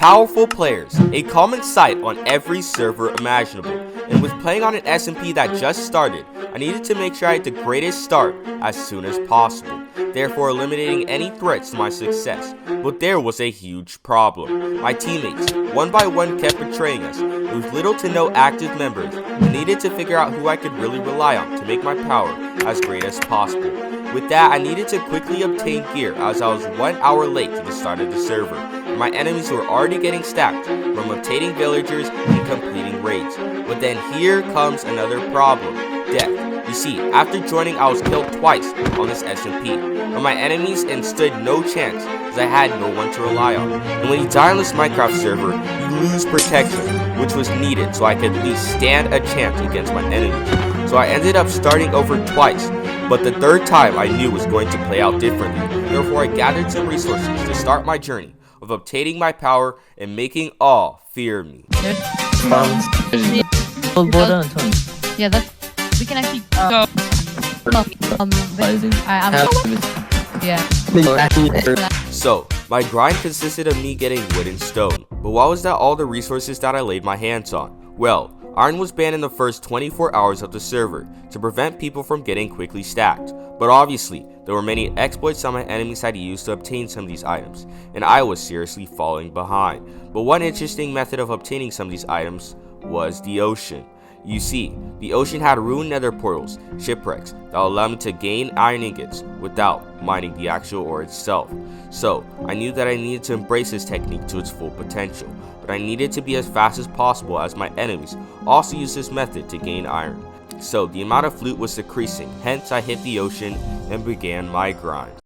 Powerful players, a common sight on every server imaginable, and with playing on an SMP that just started, I needed to make sure I had the greatest start as soon as possible, therefore eliminating any threats to my success. But there was a huge problem. My teammates, one by one, kept betraying us, with little to no active members, and needed to figure out who I could really rely on to make my power as great as possible. With that, I needed to quickly obtain gear as I was 1 hour late to the start of the server, and my enemies were already getting stacked from obtaining villagers and completing raids. But then here comes another problem: death. You see, after joining, I was killed twice on this SMP, but my enemies and stood no chance as I had no one to rely on. And when you die on this Minecraft server, you lose protection, which was needed so I could at least stand a chance against my enemies. So I ended up starting over twice, but the third time I knew was going to play out differently. Therefore I gathered some resources to start my journey of obtaining my power and making all fear me. Yeah, we can actually go. So, my grind consisted of me getting wood and stone. But why was that all the resources that I laid my hands on? Well, iron was banned in the first 24 hours of the server to prevent people from getting quickly stacked. But obviously, there were many exploits that my enemies had used to obtain some of these items, and I was seriously falling behind. But one interesting method of obtaining some of these items was the ocean. You see, the ocean had ruined nether portals, shipwrecks, that allowed me to gain iron ingots without mining the actual ore itself. So, I knew that I needed to embrace this technique to its full potential, but I needed to be as fast as possible as my enemies also used this method to gain iron. So, the amount of loot was decreasing, hence I hit the ocean and began my grind.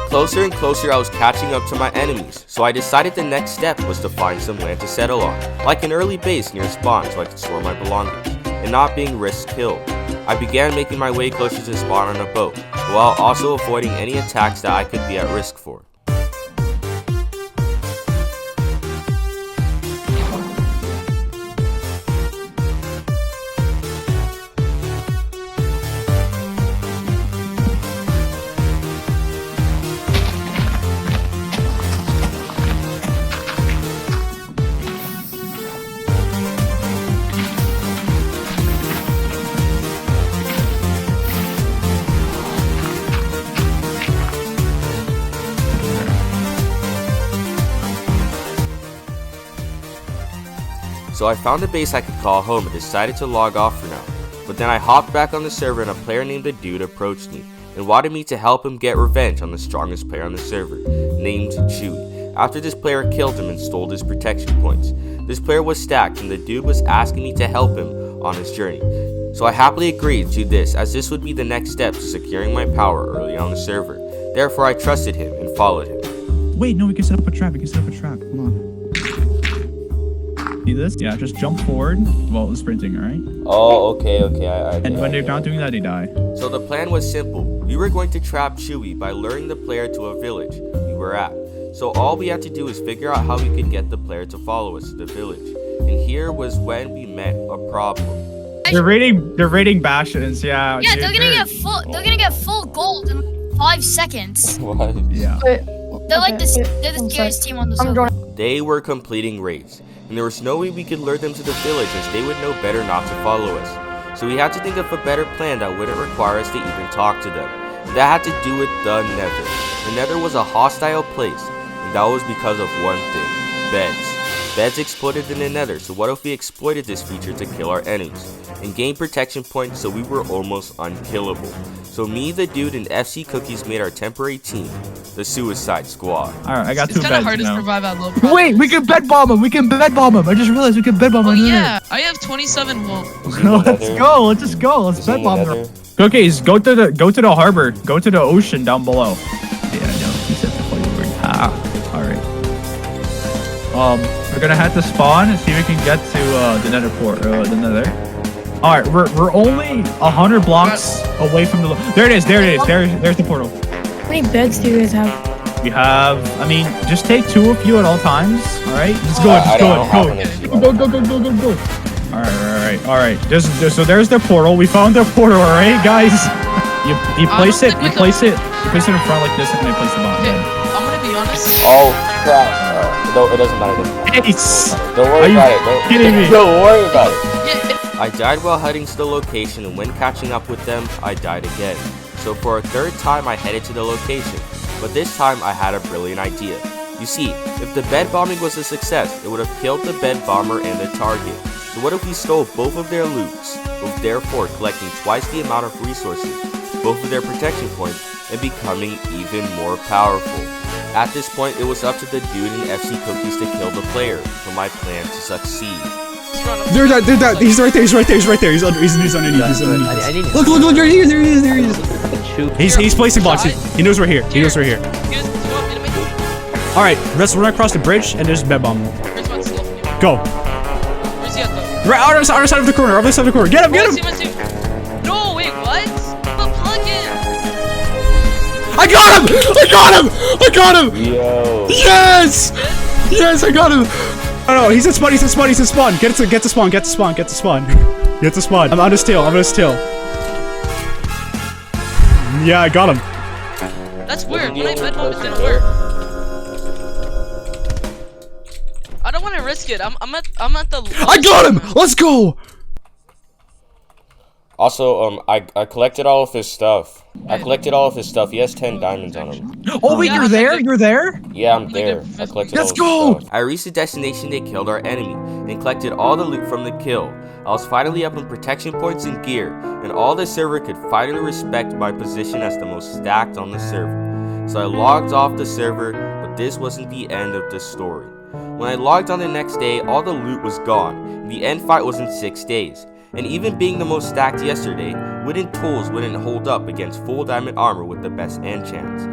Closer and closer I was catching up to my enemies, so I decided the next step was to find some land to settle on, like an early base near spawn so I could store my belongings, and not being risk killed. I began making my way closer to spawn on a boat, while also avoiding any attacks that I could be at risk for. So I found a base I could call home and decided to log off for now. But then I hopped back on the server and a player named The Dude approached me and wanted me to help him get revenge on the strongest player on the server, named Chewy, after this player killed him and stole his protection points. This player was stacked and the dude was asking me to help him on his journey. So I happily agreed to this, as this would be the next step to securing my power early on the server. Therefore I trusted him and followed him. Wait, no, we can set up a trap. Hold on. See this? Yeah, just jump forward while sprinting, alright? Oh, okay, and when they're not doing that, they die. So the plan was simple. We were going to trap Chewy by luring the player to a village we were at. So all we had to do is figure out how we could get the player to follow us to the village. And here was when we met a problem. They're raiding bastions, yeah. Yeah, they're gonna get full gold in 5 seconds. What? Yeah. They're like the scariest team on the server. They were completing raids, and there was no way we could lure them to the village as they would know better not to follow us. So we had to think of a better plan that wouldn't require us to even talk to them. That had to do with the Nether. The Nether was a hostile place, and that was because of one thing: beds. Beds exploded in the Nether, so what if we exploited this feature to kill our enemies and gain protection points so we were almost unkillable. So me, the dude, and FC Cookies made our temporary team, the Suicide Squad. Alright, I got two beds now. It's kind of hard to survive at low profit. Wait, we can bed bomb him! I just realized we can bed bomb him. Oh yeah, I have 27 wool. Let's go, let's just go. Let's bed bomb them. Cookies, go to the harbor. Go to the ocean down below. Yeah, I know. He said the funny word. Alright. We're gonna head to spawn and see if we can get to the Nether port, the Nether. All right, we're only 100 blocks away from the. There it is. There's the portal. How many beds do you guys have? We have. I mean, just take 2 of you at all times. All right, just go. Go. All right. So there's the portal. We found the portal. All right, guys. You place it. You place it in front like this, and then place the bomb. Okay, I'm gonna be honest. Oh crap! No, it doesn't matter. Ace. Don't worry about it. Don't worry about it. Yeah, I died while heading to the location, and when catching up with them, I died again. So for a 3rd time, I headed to the location. But this time, I had a brilliant idea. You see, if the bed bombing was a success, it would have killed the bed bomber and the target. So what if we stole both of their loots, with therefore collecting twice the amount of resources, both of their protection points, and becoming even more powerful? At this point, it was up to the dude in FC Cookies to kill the player for my plan to succeed. They're that. He's right there. He's underneath. Look, there he is. He's placing blocks. He knows we're here. Do you want me to make it? All right, let's run across the bridge and there's a bed bomb. Where's my slow? Go. Where's he at though? Right, other side of the corner. Get him. No, wait, what? The plug-in. I got him. Yo. Yes, I got him. Oh no, he's at spawn. Get to spawn. I'm gonna steal. Yeah, I got him. That's weird. When I bed bombed, it didn't work. I don't want to risk it. I'm at the. I got him. Let's go. Also, I collected all of his stuff. He has 10 diamonds on him. Oh wait, Yeah, you're there? Yeah, I'm there. I collected Let's all of his go! stuff. I reached the destination they killed our enemy, and collected all the loot from the kill. I was finally up on protection points and gear, and all the server could finally respect my position as the most stacked on the server. So I logged off the server, but this wasn't the end of the story. When I logged on the next day, all the loot was gone, and the end fight was in 6 days. And even being the most stacked yesterday, wooden tools wouldn't hold up against full diamond armor with the best enchants.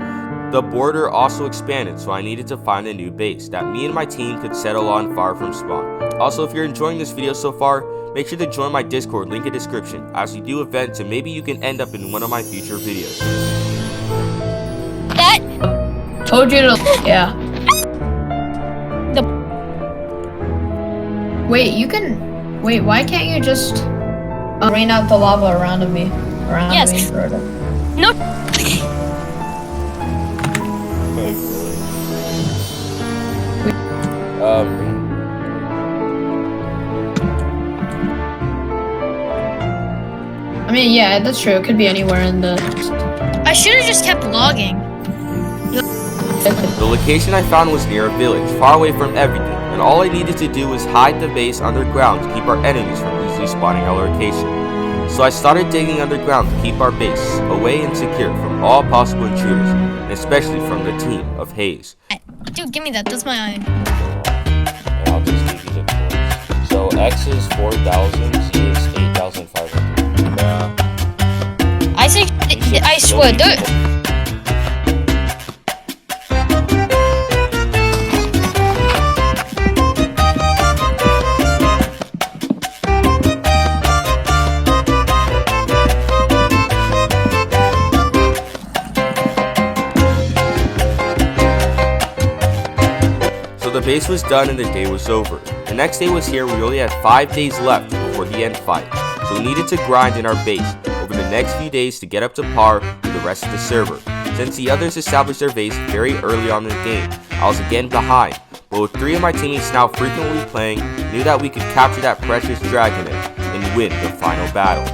The border also expanded, so I needed to find a new base that me and my team could settle on far from spawn. Also, if you're enjoying this video so far, make sure to join my Discord, link in description, as we do events and maybe you can end up in one of my future videos. That told you to. Yeah. Wait, you can. Wait, why can't you just rain out the lava around me? Yes. No. I mean, yeah, that's true. It could be anywhere in the. I should have just kept logging. The location I found was near a village, far away from everything, and all I needed to do was hide the base underground to keep our enemies from easily spotting our location. So I started digging underground to keep our base away and secure from all possible intruders, and especially from the team of Hayes. Dude, give me that. That's my iron. And I'll just give you the coins. So X is 4,000, Z is 8,500. I say, I swear, dude. The base was done and the day was over. The next day was here. We only had 5 days left before the end fight, so we needed to grind in our base over the next few days to get up to par with the rest of the server. Since the others established their base very early on in the game, I was again behind, but with 3 of my teammates now frequently playing, I knew that we could capture that precious dragonite and win the final battle.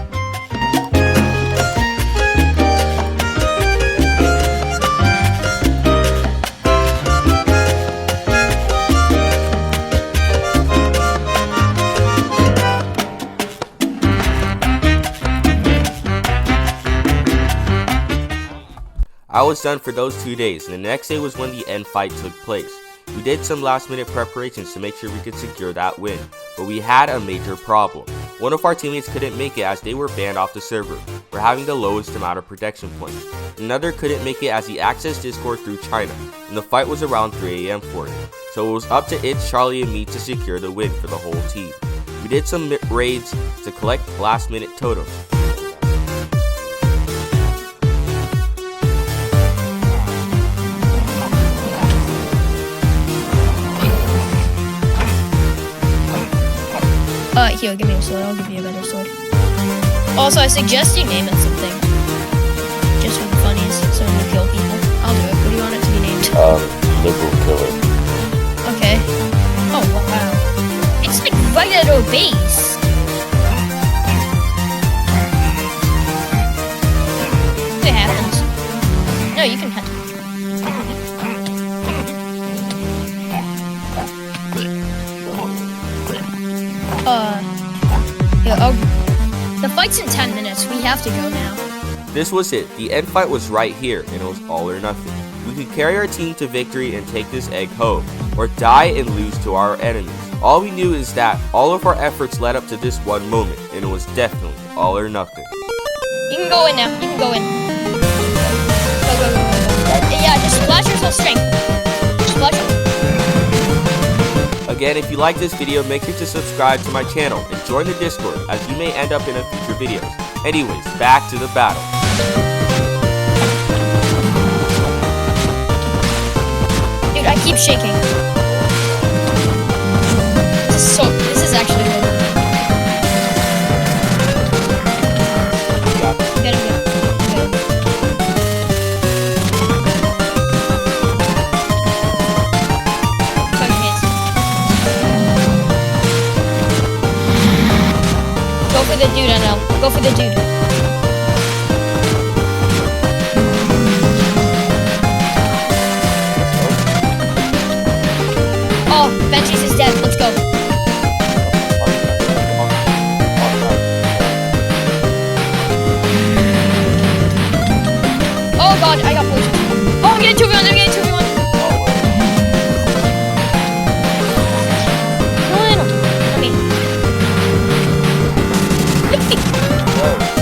I was done for those 2 days, and the next day was when the end fight took place. We did some last minute preparations to make sure we could secure that win, but we had a major problem. One of our teammates couldn't make it as they were banned off the server for having the lowest amount of protection points. Another couldn't make it as he accessed Discord through China, and the fight was around 3 AM for him, so it was up to It's, Charlie, and me to secure the win for the whole team. We did some raids to collect last minute totems. Here, give me a sword. I'll give you a better sword. Also, I suggest you name it something. Just for the funnies, so when you kill people. I'll do it. What do you want it to be named? Liberal killer. Okay. Oh, wow. It's like right at our base. It happens. No, you can hunt. The fight's in 10 minutes. We have to go now. This was it. The end fight was right here, and it was all or nothing. We could carry our team to victory and take this egg home, or die and lose to our enemies. All we knew is that all of our efforts led up to this one moment, and it was definitely all or nothing. You can go in now. You can go in. Go. Yeah, just splash yourself strength. Just splash yourself. Again, if you like this video, make sure to subscribe to my channel and join the Discord, as you may end up in a future videos. Anyways, back to the battle. Dude, I keep shaking. This is actually good. Get him. Go for the dude, NL. Go for the dude. Oh, Benji's is dead. Let's go. Oh god, I got poisoned. Oh, I'm getting 2v1. I'm getting 2v1.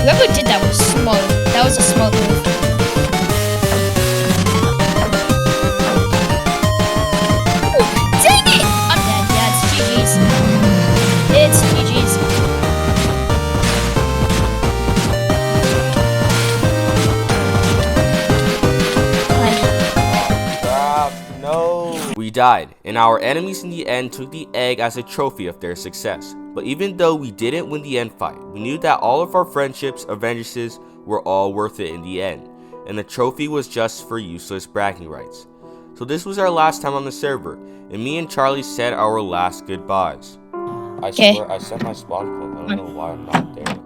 Whoever did that was smart. That was a smart move. Ooh, dang it! I'm dead. Yeah, it's GG's. It's GG's. No. We died, and our enemies in the end took the egg as a trophy of their success. But even though we didn't win the end fight, we knew that all of our friendships, avengeresses were all worth it in the end, and the trophy was just for useless bragging rights. So this was our last time on the server, and me and Charlie said our last goodbyes. I swear I set my spawn point. I don't know why I'm not there.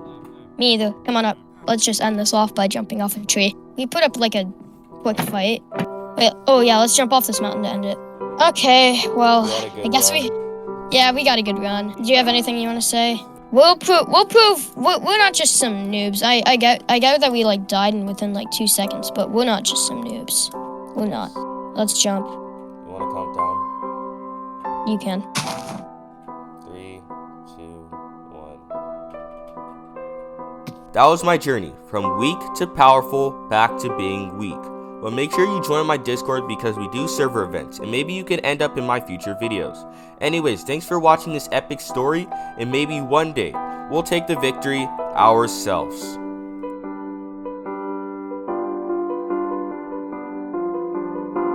Me either. Come on up. Let's just end this off by jumping off a tree. We put up like a quick fight. Wait, oh yeah, let's jump off this mountain to end it. Okay, well, I guess we got a good run. Do you have anything you want to say? We'll prove we're not just some noobs. I get that we like died within like 2 seconds, but we're not just some noobs. We're not. Let's jump. You want to count down? You can. 3, 2, 1. That was my journey from weak to powerful back to being weak. But make sure you join my Discord because we do server events, and maybe you could end up in my future videos. Anyways, thanks for watching this epic story, and maybe one day we'll take the victory ourselves.